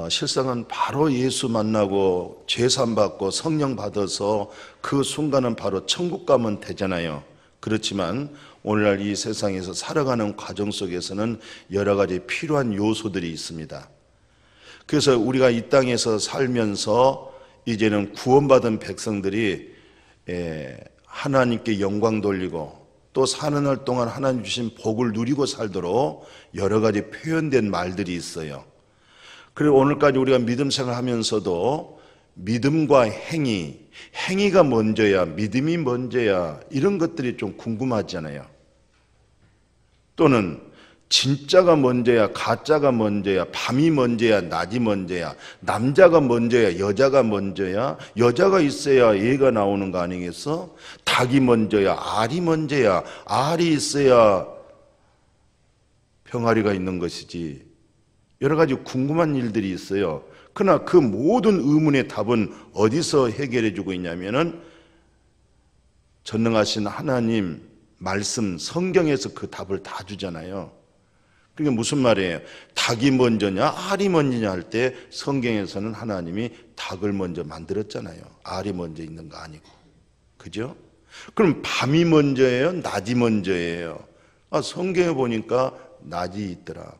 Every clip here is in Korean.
실상은 바로 예수 만나고 죄산 받고 성령 받아서 그 순간은 바로 천국 가면 되잖아요. 그렇지만 오늘날 이 세상에서 살아가는 과정 속에서는 여러 가지 필요한 요소들이 있습니다. 그래서 우리가 이 땅에서 살면서 이제는 구원받은 백성들이 하나님께 영광 돌리고 또 사는 날 동안 하나님 주신 복을 누리고 살도록 여러 가지 표현된 말들이 있어요. 그리고 오늘까지 우리가 믿음 생활하면서도 믿음과 행위가 먼저야, 믿음이 먼저야, 이런 것들이 좀 궁금하잖아요. 또는 진짜가 먼저야, 가짜가 먼저야, 밤이 먼저야, 낮이 먼저야, 남자가 먼저야, 여자가 먼저야, 여자가 있어야 애가 나오는 거 아니겠어? 닭이 먼저야, 알이 먼저야, 알이 있어야 병아리가 있는 것이지. 여러 가지 궁금한 일들이 있어요. 그러나 그 모든 의문의 답은 어디서 해결해 주고 있냐면은 전능하신 하나님 말씀 성경에서 그 답을 다 주잖아요. 그게 무슨 말이에요? 닭이 먼저냐 알이 먼저냐 할 때 성경에서는 하나님이 닭을 먼저 만들었잖아요. 알이 먼저 있는 거 아니고. 그죠? 그럼 밤이 먼저예요? 낮이 먼저예요? 성경에 보니까 낮이 있더라.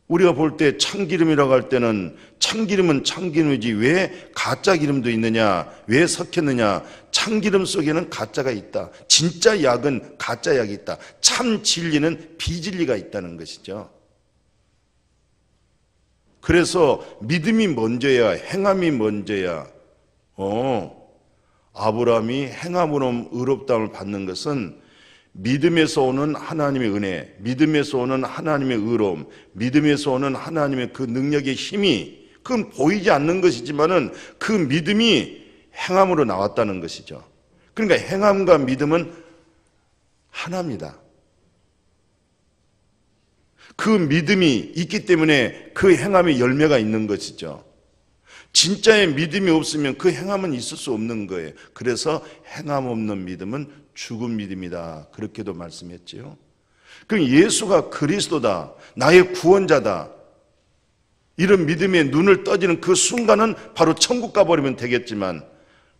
우리가 볼 때 참기름이라고 할 때는 참기름은 참기름이지 왜 가짜 기름도 있느냐, 왜 섞였느냐. 참기름 속에는 가짜가 있다. 진짜 약은 가짜 약이 있다. 참 진리는 비진리가 있다는 것이죠. 그래서 믿음이 먼저야, 행함이 먼저야. 아브라함이 행함으로 의롭다함을 받는 것은 믿음에서 오는 하나님의 은혜, 믿음에서 오는 하나님의 의로움, 믿음에서 오는 하나님의 그 능력의 힘이, 그건 보이지 않는 것이지만은 그 믿음이 행함으로 나왔다는 것이죠. 그러니까 행함과 믿음은 하나입니다. 그 믿음이 있기 때문에 그 행함의 열매가 있는 것이죠. 진짜의 믿음이 없으면 그 행함은 있을 수 없는 거예요. 그래서 행함 없는 믿음은 죽은 믿음이다. 그렇게도 말씀했지요. 그럼 예수가 그리스도다, 나의 구원자다, 이런 믿음에 눈을 떠지는 그 순간은 바로 천국 가버리면 되겠지만,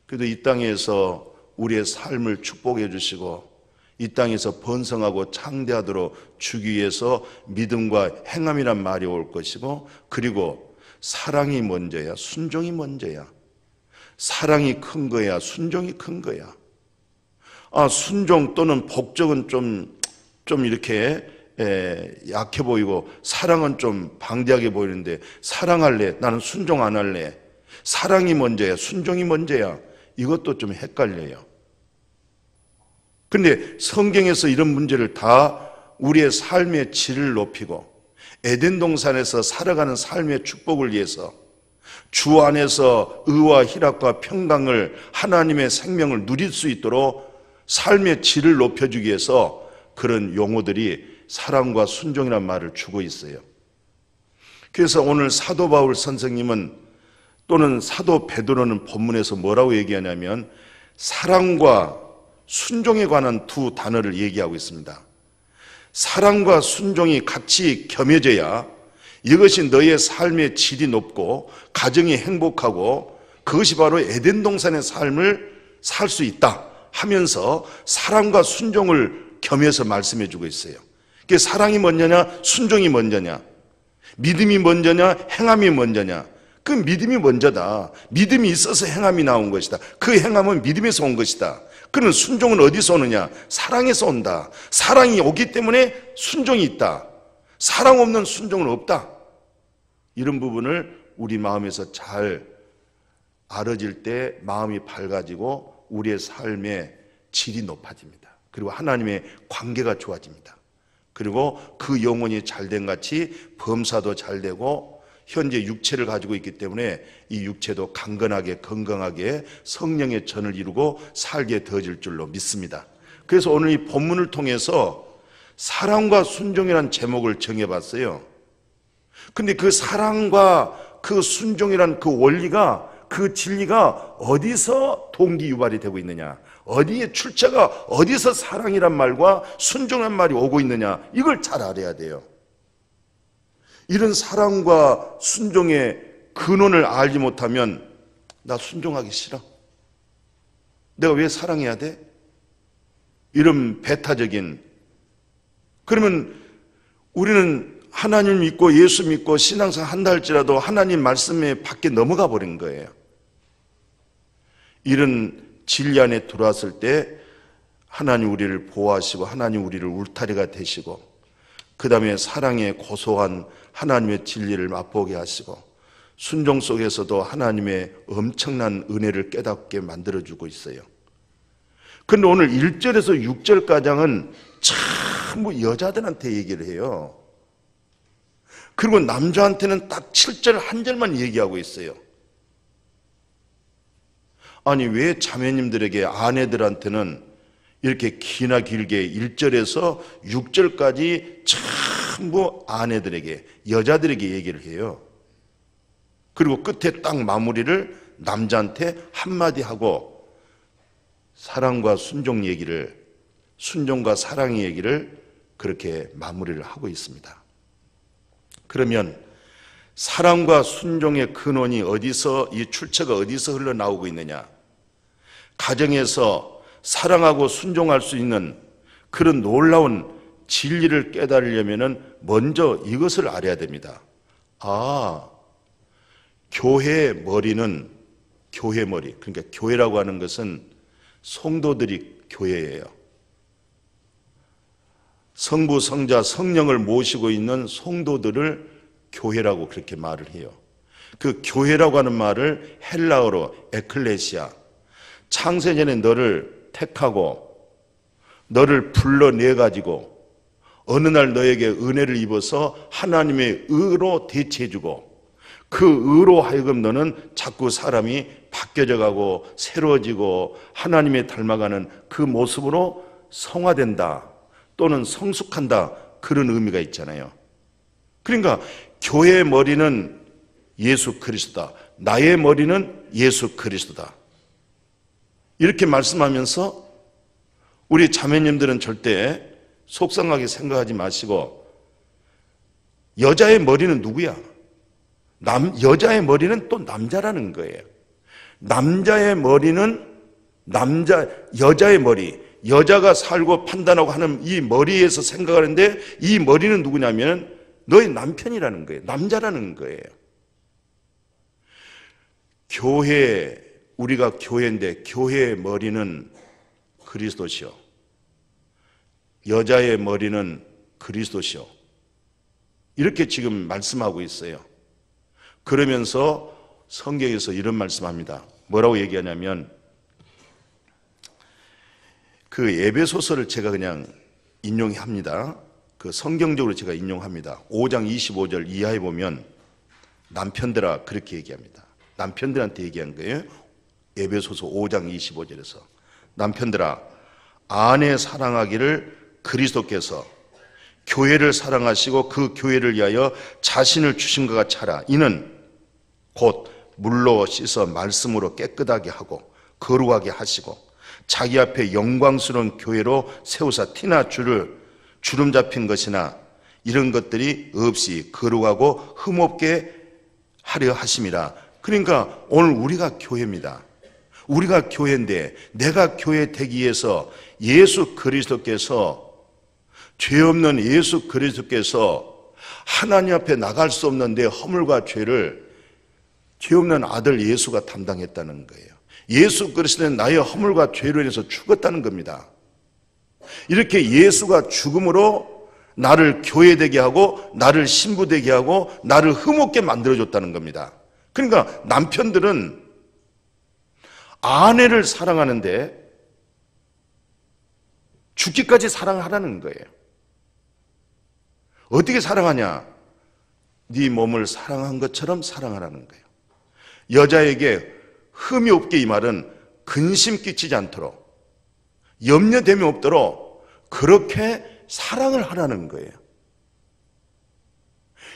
그래도 이 땅에서 우리의 삶을 축복해 주시고 이 땅에서 번성하고 창대하도록 주기 위해서 믿음과 행함이란 말이 올 것이고, 그리고 사랑이 먼저야, 순종이 먼저야. 사랑이 큰 거야, 순종이 큰 거야. 순종 또는 복종은 좀 이렇게 약해 보이고 사랑은 좀 방대하게 보이는데, 사랑할래, 나는 순종 안 할래. 사랑이 먼저야, 순종이 먼저야. 이것도 좀 헷갈려요. 근데 성경에서 이런 문제를 다 우리의 삶의 질을 높이고 에덴 동산에서 살아가는 삶의 축복을 위해서 주 안에서 의와 희락과 평강을, 하나님의 생명을 누릴 수 있도록 삶의 질을 높여주기 위해서 그런 용어들이 사랑과 순종이라는 말을 주고 있어요. 그래서 오늘 사도 바울 선생님은, 또는 사도 베드로는 본문에서 뭐라고 얘기하냐면 사랑과 순종에 관한 두 단어를 얘기하고 있습니다. 사랑과 순종이 같이 겸해져야 이것이 너의 삶의 질이 높고 가정이 행복하고 그것이 바로 에덴 동산의 삶을 살 수 있다 하면서 사랑과 순종을 겸해서 말씀해 주고 있어요. 그게 사랑이 먼저냐 순종이 먼저냐, 믿음이 먼저냐 행함이 먼저냐. 그 믿음이 먼저다. 믿음이 있어서 행함이 나온 것이다. 그 행함은 믿음에서 온 것이다. 그는 순종은 어디서 오느냐? 사랑에서 온다. 사랑이 오기 때문에 순종이 있다. 사랑 없는 순종은 없다. 이런 부분을 우리 마음에서 잘 알아질 때 마음이 밝아지고 우리의 삶의 질이 높아집니다. 그리고 하나님의 관계가 좋아집니다. 그리고 그 영혼이 잘된 같이 범사도 잘 되고 현재 육체를 가지고 있기 때문에 이 육체도 강건하게 건강하게 성령의 전을 이루고 살게 되어질 줄로 믿습니다. 그래서 오늘 이 본문을 통해서 사랑과 순종이라는 제목을 정해봤어요. 근데 그 사랑과 그 순종이라는 그 원리가, 그 진리가 어디서 동기 유발이 되고 있느냐, 어디에 출처가, 어디서 사랑이란 말과 순종이란 말이 오고 있느냐, 이걸 잘 알아야 돼요. 이런 사랑과 순종의 근원을 알지 못하면 나 순종하기 싫어. 내가 왜 사랑해야 돼? 이런 배타적인. 그러면 우리는 하나님 믿고 예수 믿고 신앙생활 한다 할지라도 하나님 말씀에 밖에 넘어가 버린 거예요. 이런 진리 안에 들어왔을 때 하나님 우리를 보호하시고 하나님 우리를 울타리가 되시고 그 다음에 사랑의 고소한 하나님의 진리를 맛보게 하시고 순종 속에서도 하나님의 엄청난 은혜를 깨닫게 만들어주고 있어요. 그런데 오늘 1절에서 6절까지는 전부 여자들한테 얘기를 해요. 그리고 남자한테는 딱 7절 한 절만 얘기하고 있어요. 아니 왜 자매님들에게 아내들한테는 이렇게 기나 길게 1절에서 6절까지 전부 아내들에게 여자들에게 얘기를 해요. 그리고 끝에 딱 마무리를 남자한테 한마디 하고 사랑과 순종 얘기를 순종과 사랑의 얘기를 그렇게 마무리를 하고 있습니다. 그러면 사랑과 순종의 근원이 어디서 이 출처가 어디서 흘러나오고 있느냐? 가정에서 사랑하고 순종할 수 있는 그런 놀라운 진리를 깨달으려면 먼저 이것을 알아야 됩니다. 교회의 머리는 교회 머리. 그러니까 교회라고 하는 것은 성도들이 교회예요. 성부, 성자, 성령을 모시고 있는 성도들을 교회라고 그렇게 말을 해요. 그 교회라고 하는 말을 헬라어로 에클레시아. 창세전에 너를 택하고 너를 불러내가지고 어느 날 너에게 은혜를 입어서 하나님의 의로 대체해주고 그 의로 하여금 너는 자꾸 사람이 바뀌어져 가고 새로워지고 하나님의 닮아가는 그 모습으로 성화된다 또는 성숙한다 그런 의미가 있잖아요. 그러니까 교회의 머리는 예수 그리스도다. 나의 머리는 예수 그리스도다. 이렇게 말씀하면서 우리 자매님들은 절대 속상하게 생각하지 마시고 여자의 머리는 누구야? 여자의 머리는 또 남자라는 거예요. 남자의 머리는 여자의 머리, 여자가 살고 판단하고 하는 이 머리에서 생각하는데 이 머리는 누구냐면 너의 남편이라는 거예요. 남자라는 거예요. 우리가 교회인데 교회의 머리는 그리스도시요. 여자의 머리는 그리스도시요. 이렇게 지금 말씀하고 있어요. 그러면서 성경에서 이런 말씀합니다. 뭐라고 얘기하냐면 그 에베소서를 제가 그냥 인용합니다. 그 성경적으로 제가 인용합니다. 5장 25절 이하에 보면 남편들아 그렇게 얘기합니다. 남편들한테 얘기한 거예요. 에베소서 5장 25절에서 남편들아 아내 사랑하기를 그리스도께서 교회를 사랑하시고 그 교회를 위하여 자신을 주신 것 같이 하라. 이는 곧 물로 씻어 말씀으로 깨끗하게 하고 거룩하게 하시고 자기 앞에 영광스러운 교회로 세우사 티나 주름 잡힌 것이나 이런 것들이 없이 거룩하고 흠없게 하려 하심이라. 그러니까 오늘 우리가 교회입니다. 우리가 교회인데 내가 교회 되기 위해서 예수 그리스도께서 죄 없는 예수 그리스도께서 하나님 앞에 나갈 수 없는 내 허물과 죄를 죄 없는 아들 예수가 담당했다는 거예요. 예수 그리스도는 나의 허물과 죄로 인해서 죽었다는 겁니다. 이렇게 예수가 죽음으로 나를 교회되게 하고 나를 신부되게 하고 나를 흠없게 만들어줬다는 겁니다. 그러니까 남편들은 아내를 사랑하는데 죽기까지 사랑하라는 거예요. 어떻게 사랑하냐? 네 몸을 사랑한 것처럼 사랑하라는 거예요. 여자에게 흠이 없게 이 말은 근심 끼치지 않도록 염려됨이 없도록 그렇게 사랑을 하라는 거예요.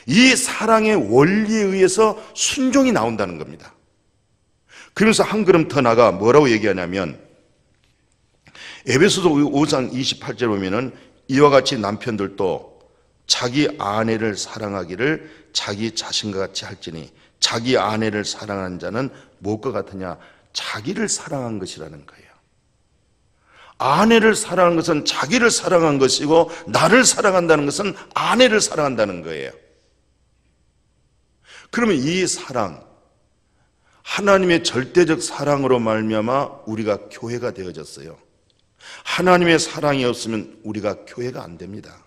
이 사랑의 원리에 의해서 순종이 나온다는 겁니다. 그러면서 한 걸음 더 나가 뭐라고 얘기하냐면 에베소서 5장 28절 보면은 이와 같이 남편들도 자기 아내를 사랑하기를 자기 자신과 같이 할지니 자기 아내를 사랑하는 자는 무엇과 같으냐? 자기를 사랑한 것이라는 거예요. 아내를 사랑하는 것은 자기를 사랑한 것이고, 나를 사랑한다는 것은 아내를 사랑한다는 거예요. 그러면 이 사랑, 하나님의 절대적 사랑으로 말미암아 우리가 교회가 되어졌어요. 하나님의 사랑이 없으면 우리가 교회가 안 됩니다.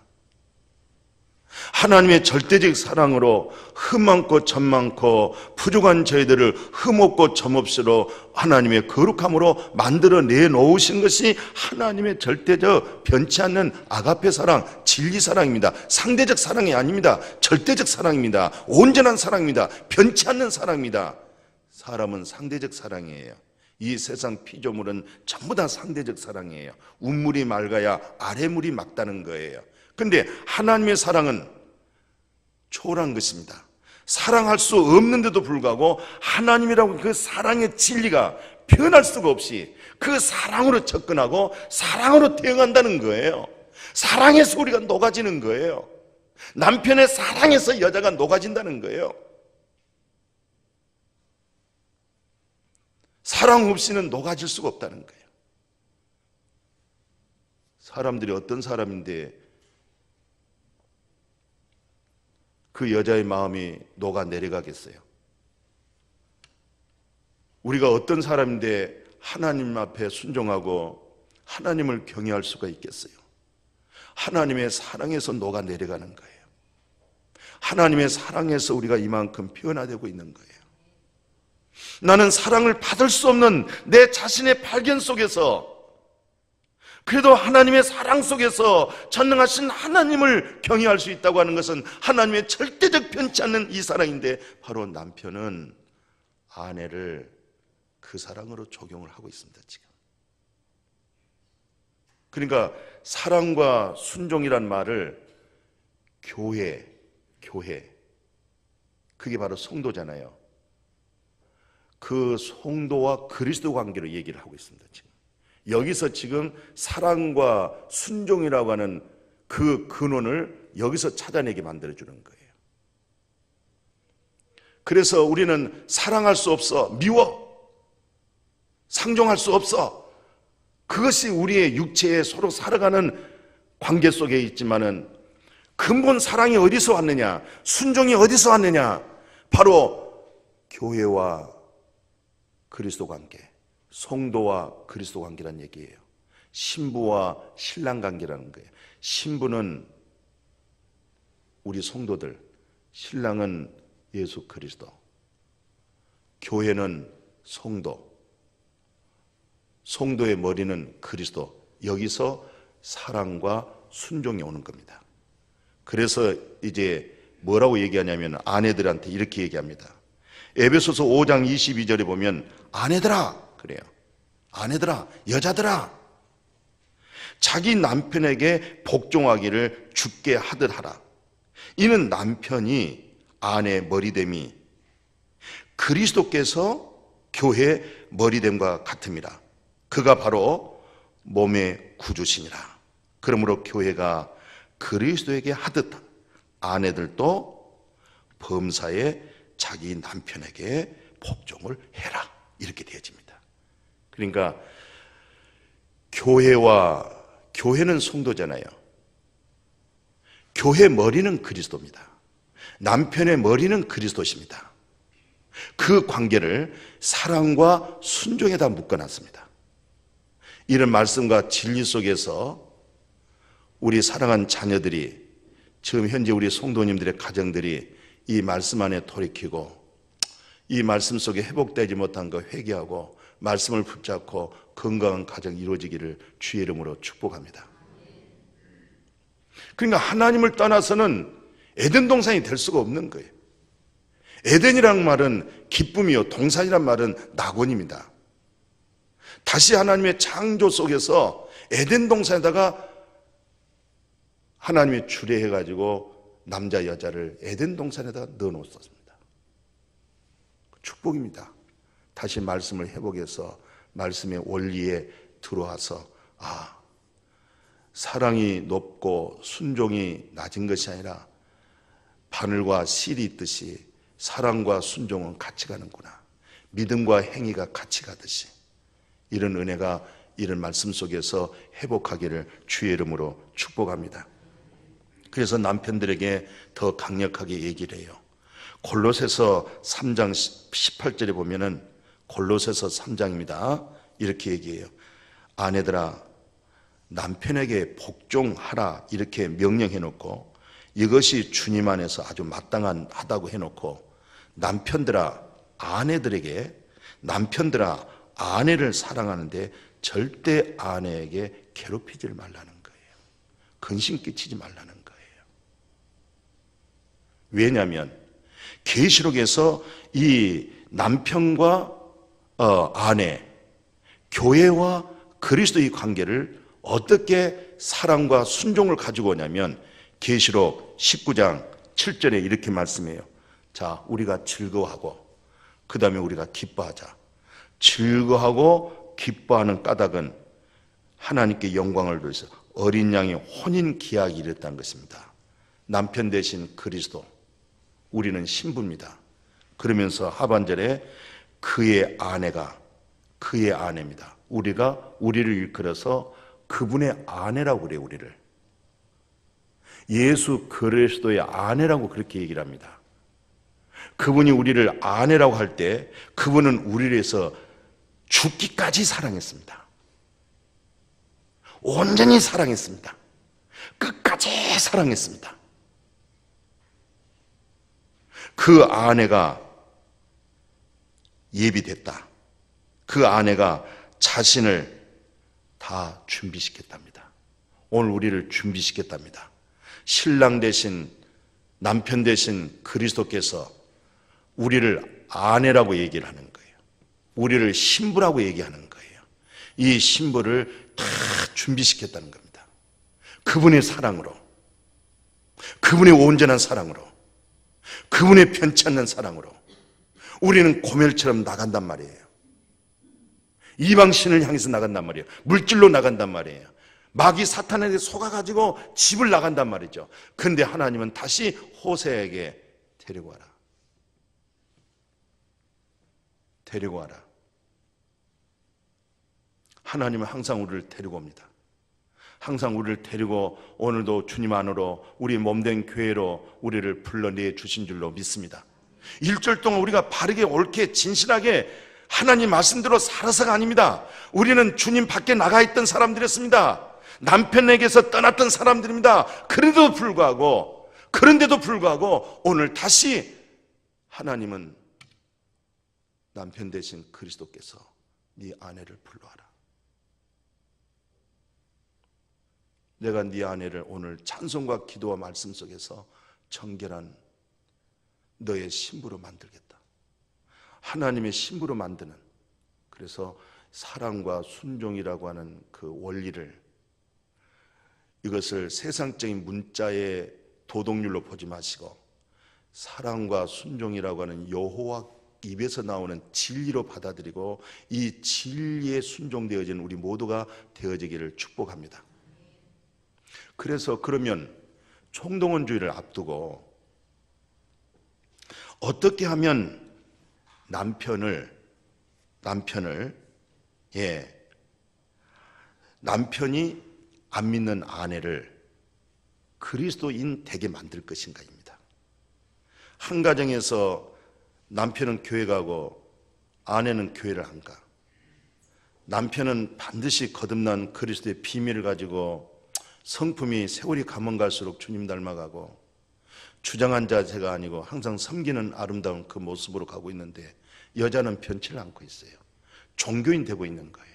하나님의 절대적 사랑으로 흠 많고 점 많고 부족한 저희들을 흠 없고 점 없이로 하나님의 거룩함으로 만들어 내놓으신 것이 하나님의 절대적 변치 않는 아가페 사랑, 진리 사랑입니다. 상대적 사랑이 아닙니다. 절대적 사랑입니다. 온전한 사랑입니다. 변치 않는 사랑입니다. 사람은 상대적 사랑이에요. 이 세상 피조물은 전부 다 상대적 사랑이에요. 윗물이 맑아야 아래물이 맑다는 거예요. 그런데 하나님의 사랑은 초월한 것입니다. 사랑할 수 없는데도 불구하고 하나님이라고 그 사랑의 진리가 변할 수가 없이 그 사랑으로 접근하고 사랑으로 대응한다는 거예요. 사랑에서 우리가 녹아지는 거예요. 남편의 사랑에서 여자가 녹아진다는 거예요. 사랑 없이는 녹아질 수가 없다는 거예요. 사람들이 어떤 사람인데 그 여자의 마음이 녹아 내려가겠어요? 우리가 어떤 사람인데 하나님 앞에 순종하고 하나님을 경외할 수가 있겠어요? 하나님의 사랑에서 녹아 내려가는 거예요. 하나님의 사랑에서 우리가 이만큼 변화되고 있는 거예요. 나는 사랑을 받을 수 없는 내 자신의 발견 속에서, 그래도 하나님의 사랑 속에서 전능하신 하나님을 경외할 수 있다고 하는 것은 하나님의 절대적 변치 않는 이 사랑인데, 바로 남편은 아내를 그 사랑으로 적용을 하고 있습니다. 지금 그러니까 사랑과 순종이란 말을 교회 그게 바로 성도잖아요. 그 성도와 그리스도 관계로 얘기를 하고 있습니다. 지금 여기서 지금 사랑과 순종이라고 하는 그 근원을 여기서 찾아내게 만들어주는 거예요. 그래서 우리는 사랑할 수 없어, 미워, 상종할 수 없어. 그것이 우리의 육체에 서로 살아가는 관계 속에 있지만은 근본 사랑이 어디서 왔느냐, 순종이 어디서 왔느냐, 바로 교회와 그리스도 관계, 성도와 그리스도 관계라는 얘기예요. 신부와 신랑 관계라는 거예요. 신부는 우리 성도들, 신랑은 예수 그리스도, 교회는 성도, 성도의 머리는 그리스도. 여기서 사랑과 순종이 오는 겁니다. 그래서 이제 뭐라고 얘기하냐면 아내들한테 이렇게 얘기합니다. 에베소서 5장 22절에 보면 아내들아 그래요. 아내들아, 여자들아, 자기 남편에게 복종하기를 주께 하듯 하라. 이는 남편이 아내 머리됨이 그리스도께서 교회 머리됨과 같음이라. 그가 바로 몸의 구주시니라. 그러므로 교회가 그리스도에게 하듯 아내들도 범사에 자기 남편에게 복종을 해라. 이렇게 되어집니다. 그러니까 교회는 성도잖아요. 교회 머리는 그리스도입니다. 남편의 머리는 그리스도십니다. 그 관계를 사랑과 순종에다 묶어놨습니다. 이런 말씀과 진리 속에서 우리 사랑하는 자녀들이, 지금 현재 우리 성도님들의 가정들이 이 말씀 안에 돌이키고 이 말씀 속에 회복되지 못한 거 회개하고 말씀을 붙잡고 건강한 가정 이루어지기를 주의 이름으로 축복합니다. 그러니까 하나님을 떠나서는 에덴 동산이 될 수가 없는 거예요. 에덴이란 말은 기쁨이요, 동산이란 말은 낙원입니다. 다시 하나님의 창조 속에서 에덴 동산에다가 하나님이 주례해가지고 남자 여자를 에덴 동산에다 넣어놓았습니다. 축복입니다. 다시 말씀을 회복해서 말씀의 원리에 들어와서 사랑이 높고 순종이 낮은 것이 아니라 바늘과 실이 있듯이 사랑과 순종은 같이 가는구나. 믿음과 행위가 같이 가듯이. 이런 은혜가 이런 말씀 속에서 회복하기를 주의 이름으로 축복합니다. 그래서 남편들에게 더 강력하게 얘기를 해요. 골로새서 3장 18절에 보면은, 골로새서 3장입니다. 이렇게 얘기해요. 아내들아 남편에게 복종하라 이렇게 명령해 놓고, 이것이 주님 안에서 아주 마땅하다고 해놓고, 남편들아 아내를 사랑하는데 절대 아내에게 괴롭히질 말라는 거예요. 근심 끼치지 말라는 거예요. 왜냐하면 계시록에서 이 남편과 아내, 교회와 그리스도의 관계를 어떻게 사랑과 순종을 가지고 오냐면, 계시록 19장 7절에 이렇게 말씀해요. 자, 우리가 즐거워하고 그 다음에 우리가 기뻐하자. 즐거워하고 기뻐하는 까닭은 하나님께 영광을 위해서 어린 양의 혼인 기약이 이랬다는 것입니다. 남편 대신 그리스도, 우리는 신부입니다. 그러면서 하반절에 그의 아내입니다. 우리를 일컬어서 그분의 아내라고 그래요. 우리를 예수 그리스도의 아내라고 그렇게 얘기를 합니다. 그분이 우리를 아내라고 할 때 그분은 우리를 위해서 죽기까지 사랑했습니다. 온전히 사랑했습니다. 끝까지 사랑했습니다. 그 아내가 예비됐다. 그 아내가 자신을 다 준비시켰답니다. 오늘 우리를 준비시켰답니다. 신랑 대신, 남편 대신 그리스도께서 우리를 아내라고 얘기를 하는 거예요. 우리를 신부라고 얘기하는 거예요. 이 신부를 다 준비시켰다는 겁니다. 그분의 사랑으로, 그분의 온전한 사랑으로, 그분의 편치 않는 사랑으로 우리는 고멜처럼 나간단 말이에요. 이방신을 향해서 나간단 말이에요. 물질로 나간단 말이에요. 마귀 사탄에게 속아가지고 집을 나간단 말이죠. 그런데 하나님은 다시 호세에게 데리고 와라. 데리고 와라. 하나님은 항상 우리를 데리고 옵니다. 항상 우리를 데리고 오늘도 주님 안으로, 우리 몸된 교회로 우리를 불러내 주신 줄로 믿습니다. 일주일 동안 우리가 바르게 옳게 진실하게 하나님 말씀대로 살아서가 아닙니다. 우리는 주님 밖에 나가 있던 사람들이었습니다. 남편에게서 떠났던 사람들입니다. 그런데도 불구하고 오늘 다시 하나님은 남편 대신 그리스도께서 네 아내를 불러와라. 내가 네 아내를 오늘 찬송과 기도와 말씀 속에서 정결한 너의 신부로 만들겠다. 하나님의 신부로 만드는, 그래서 사랑과 순종이라고 하는 그 원리를, 이것을 세상적인 문자의 도덕률로 보지 마시고 사랑과 순종이라고 하는 여호와 입에서 나오는 진리로 받아들이고 이 진리에 순종되어지는 우리 모두가 되어지기를 축복합니다. 그래서 그러면 총동원주의를 앞두고 어떻게 하면 남편이 안 믿는 아내를 그리스도인 되게 만들 것인가입니다. 한 가정에서 남편은 교회 가고 아내는 교회를 안 가. 남편은 반드시 거듭난 그리스도의 비밀을 가지고 성품이 세월이 가면 갈수록 주님 닮아가고 주장한 자세가 아니고 항상 섬기는 아름다운 그 모습으로 가고 있는데, 여자는 변치를 않고 있어요. 종교인 되고 있는 거예요.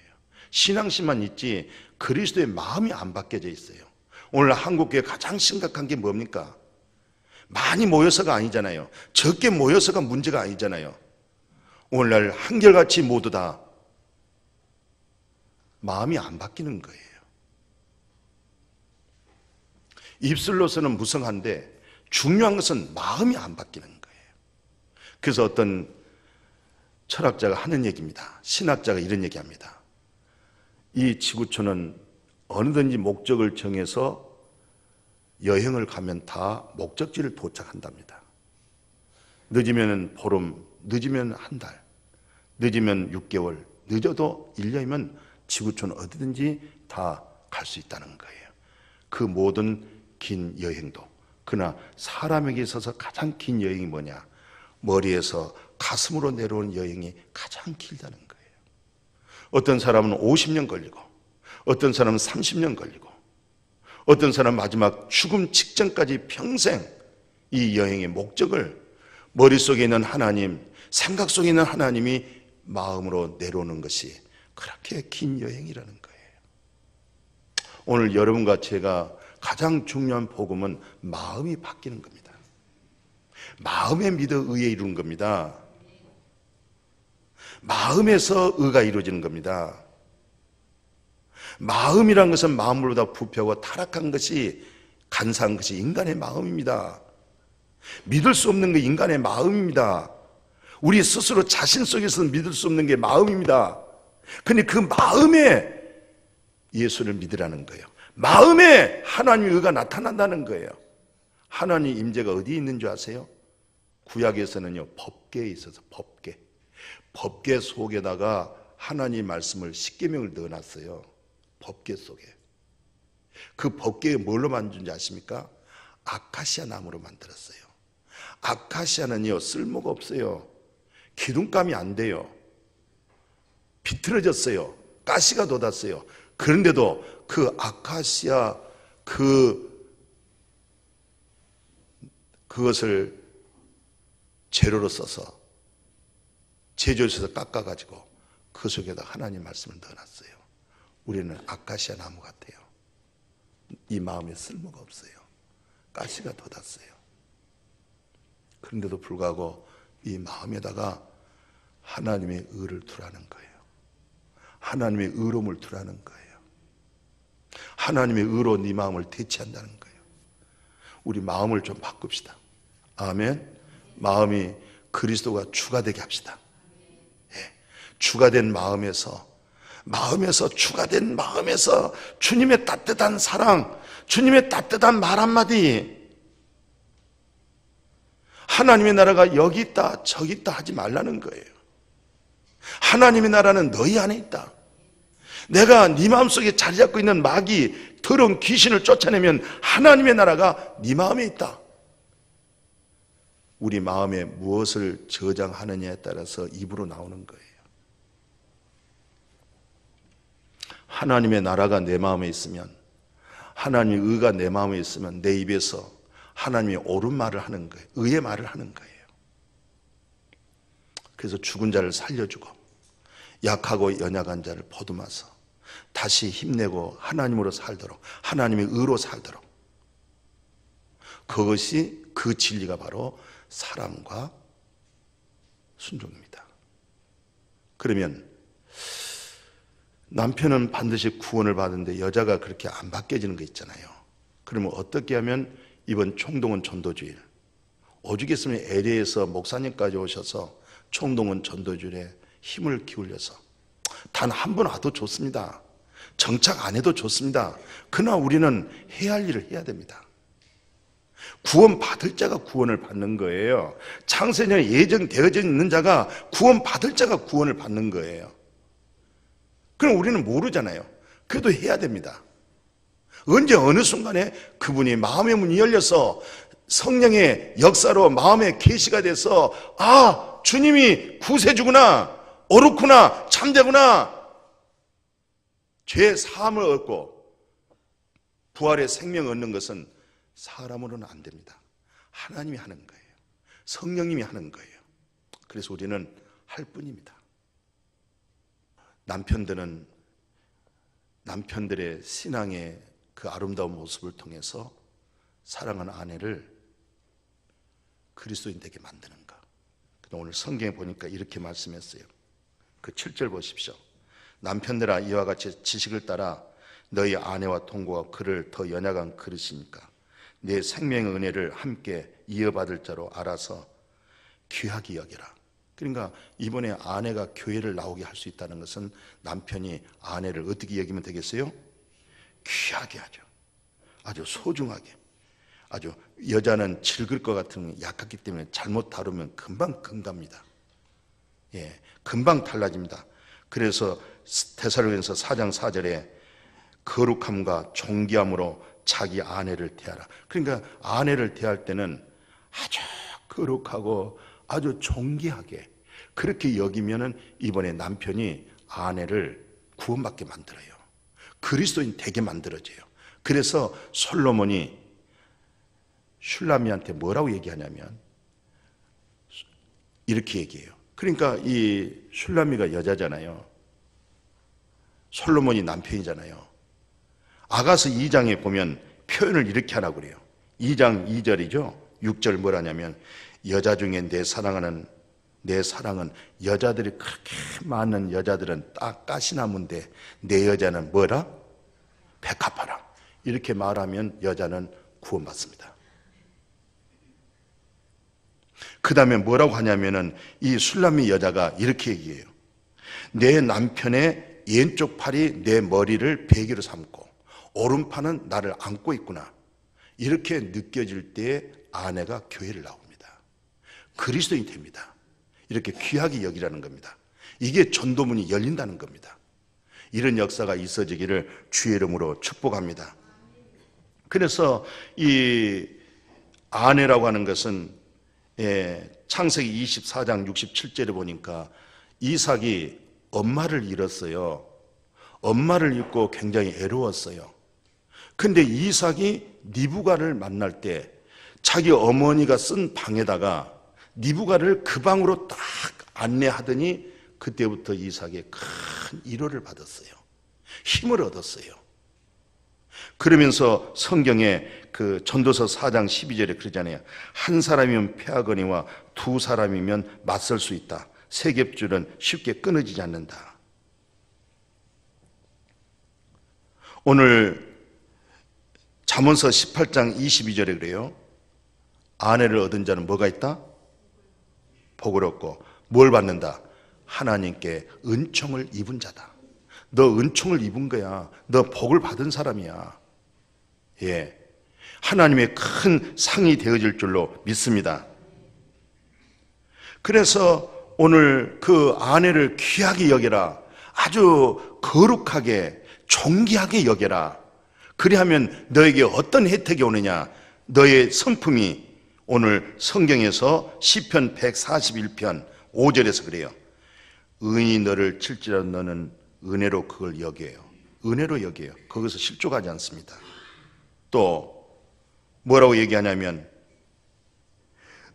신앙심만 있지 그리스도의 마음이 안 바뀌어져 있어요. 오늘 한국교회 가장 심각한 게 뭡니까? 많이 모여서가 아니잖아요. 적게 모여서가 문제가 아니잖아요. 오늘날 한결같이 모두 다 마음이 안 바뀌는 거예요. 입술로서는 무성한데 중요한 것은 마음이 안 바뀌는 거예요. 그래서 어떤 철학자가 하는 얘기입니다. 신학자가 이런 얘기합니다. 이 지구촌은 어느든지 목적을 정해서 여행을 가면 다 목적지를 도착한답니다. 늦으면 보름, 늦으면 한 달, 늦으면 6개월, 늦어도 1년이면 지구촌 어디든지 다 갈 수 있다는 거예요. 그 모든 긴 여행도. 그러나 사람에게 있어서 가장 긴 여행이 뭐냐? 머리에서 가슴으로 내려오는 여행이 가장 길다는 거예요. 어떤 사람은 50년 걸리고, 어떤 사람은 30년 걸리고, 어떤 사람은 마지막 죽음 직전까지 평생 이 여행의 목적을 머릿속에 있는 하나님, 생각 속에 있는 하나님이 마음으로 내려오는 것이 그렇게 긴 여행이라는 거예요. 오늘 여러분과 제가 가장 중요한 복음은 마음이 바뀌는 겁니다. 마음에 믿어 의에 이루는 겁니다. 마음에서 의가 이루어지는 겁니다. 마음이란 것은 마음보다 부패하고 타락한 것이, 간사한 것이 인간의 마음입니다. 믿을 수 없는 게 인간의 마음입니다. 우리 스스로 자신 속에서 믿을 수 없는 게 마음입니다. 그런데 그 마음에 예수를 믿으라는 거예요. 마음에 하나님의 의가 나타난다는 거예요. 하나님 임재가 어디에 있는 줄 아세요? 구약에서는요, 법궤에 있어서 법궤 속에다가 하나님 말씀을 십계명을 넣어놨어요. 법궤 속에. 그 법궤에 뭘로 만든지 아십니까? 아카시아 나무로 만들었어요. 아카시아는요, 쓸모가 없어요. 기둥감이 안 돼요. 비틀어졌어요. 가시가 돋았어요. 그런데도 그 아카시아 그것을 재료로 써서 제조해서 깎아가지고 그 속에다 하나님 말씀을 넣어놨어요. 우리는 아카시아 나무 같아요. 이 마음에 쓸모가 없어요. 가시가 돋았어요. 그런데도 불구하고 이 마음에다가 하나님의 의를 두라는 거예요. 하나님의 의로움을 두라는 거예요. 하나님의 의로 네 마음을 대체한다는 거예요. 우리 마음을 좀 바꿉시다. 아멘. 마음이 그리스도가 주가 되게 합시다. 예. 주가 된 마음에서 주가 된 마음에서 주님의 따뜻한 사랑, 주님의 따뜻한 말 한마디, 하나님의 나라가 여기 있다 저기 있다 하지 말라는 거예요. 하나님의 나라는 너희 안에 있다. 내가 네 마음속에 자리 잡고 있는 마귀, 더러운 귀신을 쫓아내면 하나님의 나라가 네 마음에 있다. 우리 마음에 무엇을 저장하느냐에 따라서 입으로 나오는 거예요. 하나님의 나라가 내 마음에 있으면, 하나님의 의가 내 마음에 있으면 내 입에서 하나님의 옳은 말을 하는 거예요. 의의 말을 하는 거예요. 그래서 죽은 자를 살려주고 약하고 연약한 자를 보듬어서 다시 힘내고 하나님으로 살도록, 하나님의 의로 살도록, 그것이, 그 진리가 바로 사랑과 순종입니다. 그러면 남편은 반드시 구원을 받는데 여자가 그렇게 안 바뀌어지는 거 있잖아요. 그러면 어떻게 하면 이번 총동원 전도주일, 오죽했으면 LA에서 목사님까지 오셔서 총동원 전도주일에 힘을 기울여서 단 한 번 와도 좋습니다. 정착 안 해도 좋습니다. 그러나 우리는 해야 할 일을 해야 됩니다. 구원 받을 자가 구원을 받는 거예요. 창세전에 예정되어져 있는 자가, 구원 받을 자가 구원을 받는 거예요. 그럼 우리는 모르잖아요. 그래도 해야 됩니다. 언제 어느 순간에 그분이 마음의 문이 열려서 성령의 역사로 마음의 계시가 돼서, 아, 주님이 구세주구나, 옳구나, 참되구나, 죄 사함을 얻고 부활의 생명을 얻는 것은 사람으로는 안 됩니다. 하나님이 하는 거예요. 성령님이 하는 거예요. 그래서 우리는 할 뿐입니다. 남편들의 신앙의 그 아름다운 모습을 통해서 사랑하는 아내를 그리스도인 되게 만드는가. 오늘 성경에 보니까 이렇게 말씀했어요. 그 7절 보십시오. 남편들아, 이와 같이 지식을 따라 너희 아내와 동거가 그를 더 연약한 그릇이니까 내 생명의 은혜를 함께 이어받을 자로 알아서 귀하게 여겨라. 그러니까 이번에 아내가 교회를 나오게 할 수 있다는 것은 남편이 아내를 어떻게 여기면 되겠어요? 귀하게 하죠. 아주 소중하게, 아주 여자는 질길 것 같으면 약하기 때문에 잘못 다루면 금방 금갑니다. 예, 금방 달라집니다. 그래서 데살로니가서 4장 4절에 거룩함과 존귀함으로 자기 아내를 대하라. 그러니까 아내를 대할 때는 아주 거룩하고 아주 존귀하게 그렇게 여기면은 이번에 남편이 아내를 구원받게 만들어요. 그리스도인 되게 만들어져요. 그래서 솔로몬이 슐라미한테 뭐라고 얘기하냐면 이렇게 얘기해요. 그러니까 이 슐라미가 여자잖아요. 솔로몬이 남편이잖아요. 아가서 2장에 보면 표현을 이렇게 하라고 그래요. 2장 2절이죠. 6절 뭐라냐면 여자 중에 내 사랑은 여자들이 그렇게 많은 여자들은 딱 가시나무인데 내 여자는 뭐라? 백합화라. 이렇게 말하면 여자는 구원받습니다. 그 다음에 뭐라고 하냐면은 이 술람미 여자가 이렇게 얘기해요. 내 남편의 왼쪽 팔이 내 머리를 베개로 삼고 오른팔은 나를 안고 있구나. 이렇게 느껴질 때에 아내가 교회를 나옵니다. 그리스도인이 됩니다. 이렇게 귀하게 여기라는 겁니다. 이게 전도문이 열린다는 겁니다. 이런 역사가 있어지기를 주의 이름으로 축복합니다. 그래서 이 아내라고 하는 것은 창세기 24장 67절에 보니까 이삭이 엄마를 잃었어요. 엄마를 잃고 굉장히 애로웠어요. 근데 이삭이 리브가를 만날 때 자기 어머니가 쓴 방에다가 리브가를 그 방으로 딱 안내하더니 그때부터 이삭이 큰 위로를 받았어요. 힘을 얻었어요. 그러면서 성경에 그 전도서 4장 12절에 그러잖아요. 한 사람이면 패하거니와 두 사람이면 맞설 수 있다. 세 겹줄은 쉽게 끊어지지 않는다. 오늘 잠언서 18장 22절에 그래요. 아내를 얻은 자는 뭐가 있다? 복을 얻고 뭘 받는다? 하나님께 은총을 입은 자다. 너 은총을 입은 거야. 너 복을 받은 사람이야. 예, 하나님의 큰 상이 되어질 줄로 믿습니다. 그래서 오늘 그 아내를 귀하게 여겨라. 아주 거룩하게 존귀하게 여겨라. 그리하면 너에게 어떤 혜택이 오느냐? 너의 성품이 오늘 성경에서 시편 141편 5절에서 그래요. 의인이 너를 칠지라도 너는 은혜로 그걸 여겨요. 은혜로 여겨요. 거기서 실족하지 않습니다. 또 뭐라고 얘기하냐면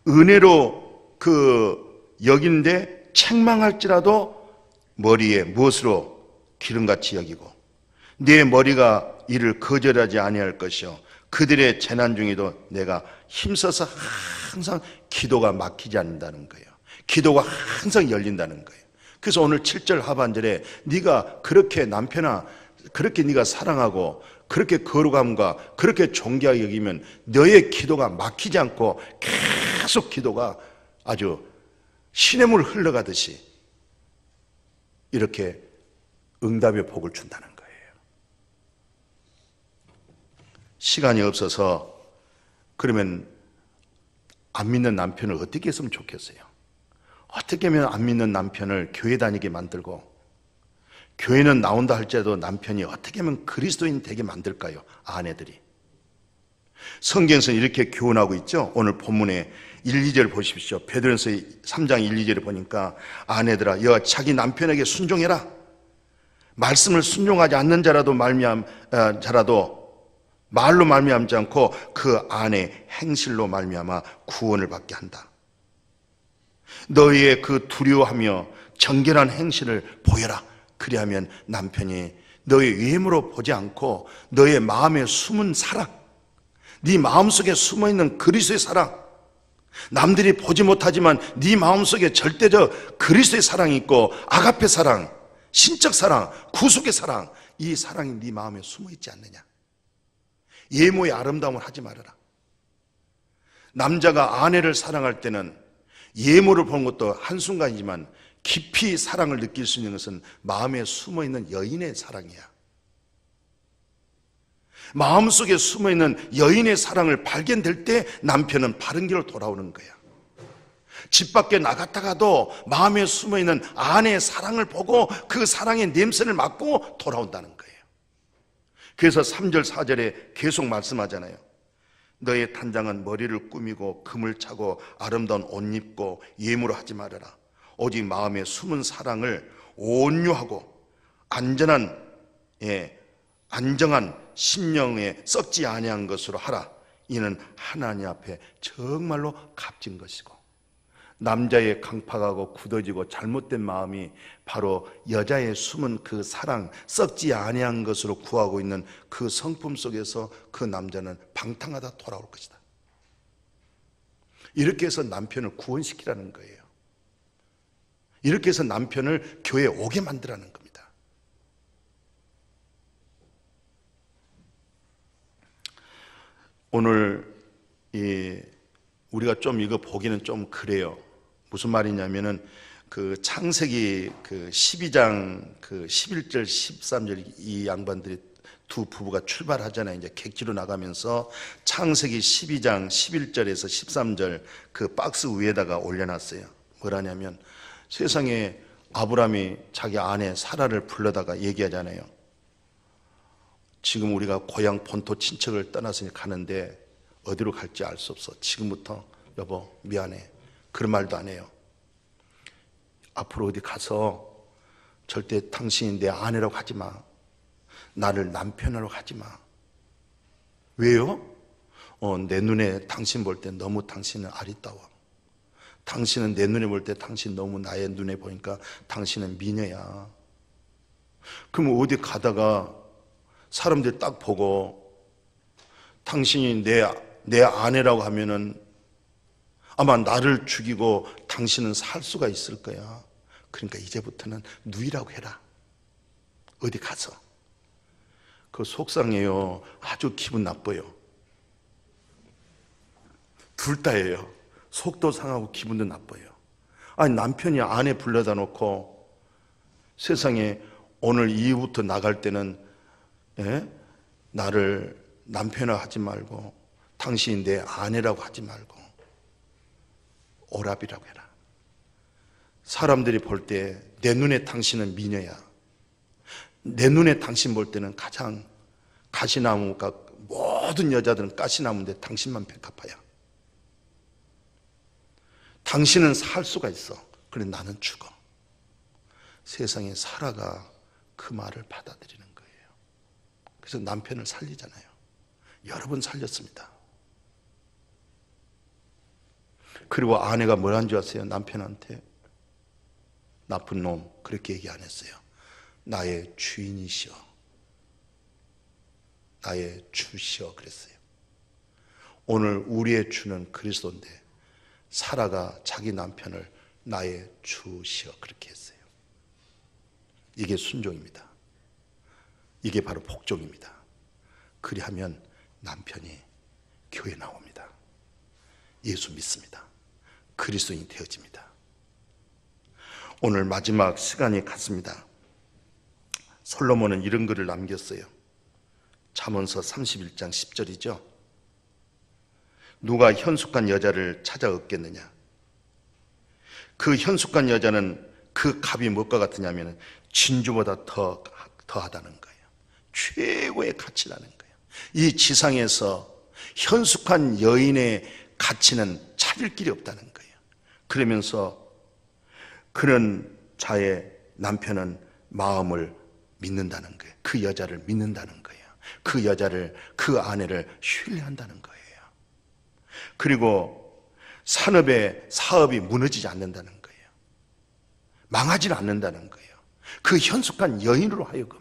은혜로 그 여긴데 책망할지라도 머리에 무엇으로 기름같이 여기고 네 머리가 이를 거절하지 아니할 것이요 그들의 재난 중에도 내가 힘써서 항상 기도가 막히지 않는다는 거예요. 기도가 항상 열린다는 거예요. 그래서 오늘 7절 하반절에 네가 그렇게 남편아 그렇게 네가 사랑하고 그렇게 거룩함과 그렇게 존귀하게 여기면 너의 기도가 막히지 않고 계속 기도가 아주 시냇물 흘러가듯이 이렇게 응답의 복을 준다는 거예요. 시간이 없어서 그러면 안 믿는 남편을 어떻게 했으면 좋겠어요? 어떻게 하면 안 믿는 남편을 교회 다니게 만들고 교회는 나온다 할지라도 남편이 어떻게 하면 그리스도인 되게 만들까요? 아내들이. 성경에서는 이렇게 교훈하고 있죠. 오늘 본문에 1, 2절 보십시오. 베드로전서 3장 1, 2절에 보니까 아내들아 여와 자기 남편에게 순종해라. 말씀을 순종하지 않는 자라도 말로 말미암지 않고 그 아내 행실로 말미암아 구원을 받게 한다. 너희의 그 두려워하며 정결한 행실을 보여라. 그리하면 남편이 너의 외모로 보지 않고 너의 마음에 숨은 사랑, 네 마음속에 숨어있는 그리스도의 사랑, 남들이 보지 못하지만 네 마음속에 절대적 그리스도의 사랑이 있고 아가페 사랑, 신적 사랑, 구속의 사랑, 이 사랑이 네 마음에 숨어있지 않느냐. 외모의 아름다움을 하지 말아라. 남자가 아내를 사랑할 때는 외모를 보는 것도 한순간이지만 깊이 사랑을 느낄 수 있는 것은 마음에 숨어있는 여인의 사랑이야. 마음속에 숨어있는 여인의 사랑을 발견될 때 남편은 바른 길로 돌아오는 거야. 집 밖에 나갔다가도 마음에 숨어있는 아내의 사랑을 보고 그 사랑의 냄새를 맡고 돌아온다는 거예요. 그래서 3절 4절에 계속 말씀하잖아요. 너의 단장은 머리를 꾸미고 금을 차고 아름다운 옷 입고 예물을 하지 말아라. 오직 마음에 숨은 사랑을 온유하고 안전한 안정한 심령에 썩지 아니한 것으로 하라. 이는 하나님 앞에 정말로 값진 것이고, 남자의 강팍하고 굳어지고 잘못된 마음이 바로 여자의 숨은 그 사랑, 썩지 아니한 것으로 구하고 있는 그 성품 속에서 그 남자는 방탕하다 돌아올 것이다. 이렇게 해서 남편을 구원시키라는 거예요. 이렇게 해서 남편을 교회에 오게 만들라는 겁니다. 오늘 우리가 좀 이거 보기는 좀 그래요. 무슨 말이냐면은 그 창세기 그 12장 그 11절 13절 이 양반들이 두 부부가 출발하잖아요. 이제 객지로 나가면서 창세기 12장 11절에서 13절 그 박스 위에다가 올려놨어요. 뭐라냐면 세상에 아브라함이 자기 아내 사라를 불러다가 얘기하잖아요. 지금 우리가 고향 본토 친척을 떠나서 가는데 어디로 갈지 알 수 없어. 지금부터 여보 미안해. 그런 말도 안 해요. 앞으로 어디 가서 절대 당신이 내 아내라고 하지 마. 나를 남편으로 하지 마. 왜요? 내 눈에 당신 볼 때 너무 당신은 아리따워. 당신은 내 눈에 볼 때 당신 너무 나의 눈에 보니까 당신은 미녀야. 그럼 어디 가다가 사람들 딱 보고 당신이 내 아내라고 하면은 아마 나를 죽이고 당신은 살 수가 있을 거야. 그러니까 이제부터는 누이라고 해라. 어디 가서. 그거 속상해요. 아주 기분 나빠요. 둘 다예요. 속도 상하고 기분도 나빠요. 아니 남편이 아내 불러다 놓고 세상에 오늘 이후부터 나갈 때는 나를 남편이라고 하지 말고 당신이 내 아내라고 하지 말고 오랍이라고 해라. 사람들이 볼 때 내 눈에 당신은 미녀야. 내 눈에 당신 볼 때는 가장 가시나무가 모든 여자들은 가시나무인데 당신만 백합화야. 당신은 살 수가 있어. 그런데 나는 죽어. 세상에 사라가 그 말을 받아들이는 거예요. 그래서 남편을 살리잖아요. 여러 번 살렸습니다. 그리고 아내가 뭐라는 줄 아세요? 남편한테 나쁜 놈 그렇게 얘기 안 했어요. 나의 주인이시여, 나의 주시여 그랬어요. 오늘 우리의 주는 그리스도인데 사라가 자기 남편을 나의 주시여 그렇게 했어요. 이게 순종입니다. 이게 바로 복종입니다. 그리하면 남편이 교회에 나옵니다. 예수 믿습니다. 그리스도인이 되어집니다. 오늘 마지막 시간이 갔습니다. 솔로몬은 이런 글을 남겼어요. 잠언서 31장 10절이죠. 누가 현숙한 여자를 찾아 얻겠느냐? 그 현숙한 여자는 그 값이 무엇과 같으냐면 진주보다 더하다는 거예요. 최고의 가치라는 거예요. 이 지상에서 현숙한 여인의 가치는 찾을 길이 없다는 거예요. 그러면서 그런 자의 남편은 마음을 믿는다는 거예요. 그 여자를 믿는다는 거예요. 그 여자를, 그 아내를 신뢰한다는 거예요. 그리고 산업의 사업이 무너지지 않는다는 거예요. 망하지 않는다는 거예요. 그 현숙한 여인으로 하여금.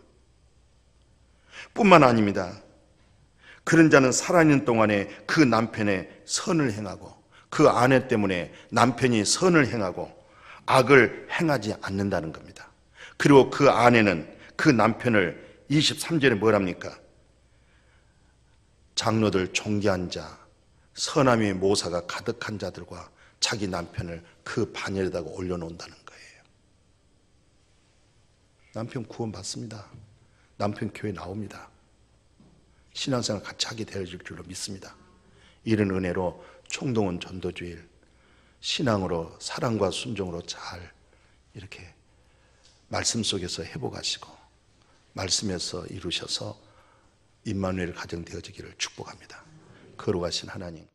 뿐만 아닙니다. 그런 자는 살아있는 동안에 그 남편의 선을 행하고 그 아내 때문에 남편이 선을 행하고 악을 행하지 않는다는 겁니다. 그리고 그 아내는 그 남편을 23절에 뭐랍니까? 장로들 존귀한 자, 선함의 모사가 가득한 자들과 자기 남편을 그 반열에다가 올려놓는다는 거예요. 남편 구원 받습니다. 남편 교회 나옵니다. 신앙생활 같이 하게 될 줄로 믿습니다. 이런 은혜로 총동원 전도주일 신앙으로 사랑과 순종으로 잘 이렇게 말씀 속에서 회복하시고 말씀에서 이루셔서 임마누엘 가정 되어지기를 축복합니다. 거룩하신 하나님.